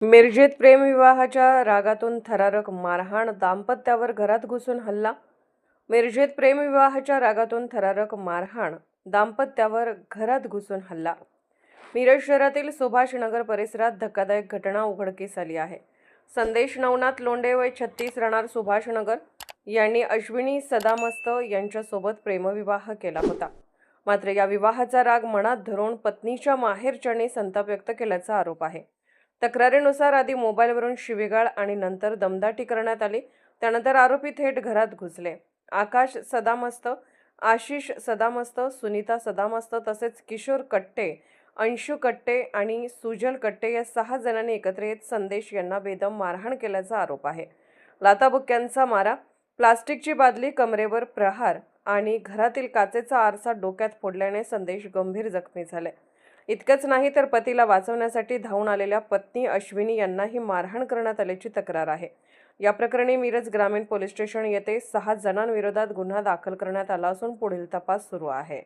मिरजेत प्रेमविवाहाच्या रागातून थरारक मारहाण, दाम्पत्यावर घरात घुसून हल्ला. मिरजेत प्रेमविवाहाच्या रागातून थरारक मारहाण, दाम्पत्यावर घरात घुसून हल्ला. मिरज शहरातील सुभाषनगर परिसरात धक्कादायक घटना उघडकीस आली आहे. संदेश नवनाथ लोंढे वय 36 राहणार सुभाषनगर यांनी अश्विनी सदामस्त यांच्यासोबत प्रेमविवाह केला होता. मात्र या विवाहाचा राग मनात धरून पत्नीच्या माहेरच्याने संताप व्यक्त केल्याचा आरोप आहे. तक्रारीनुसार आधी मोबाईलवरून शिवीगाळ आणि नंतर दमदाटी करण्यात आली. त्यानंतर आरोपी थेट घरात घुसले. आकाश सदामस्त, आशिष सदामस्त, सुनीता सदामस्त तसेच किशोर कट्टे, अंशू कट्टे आणि सुजल कट्टे या 6 जणांनी एकत्र येत संदेश यांना बेदम मारहाण केल्याचा आरोप आहे. लाथाबुक्क्यांचा मारा, प्लास्टिकची बादली, कमरेवर प्रहार आणि घरातील काचेचा आरसा डोक्यात फोडल्याने संदेश गंभीर जखमी झाले. इतकंच नाही तर पतीला वाचवण्यासाठी धावून आलेल्या पत्नी अश्विनी यांनाही मारहाण करण्यात आल्याची तक्रार आहे. या प्रकरणी मिरज ग्रामीण पोलीस स्टेशन येथे 6 जणांविरोधात गुन्हा दाखल करण्यात आला असून पुढील तपास सुरू आहे.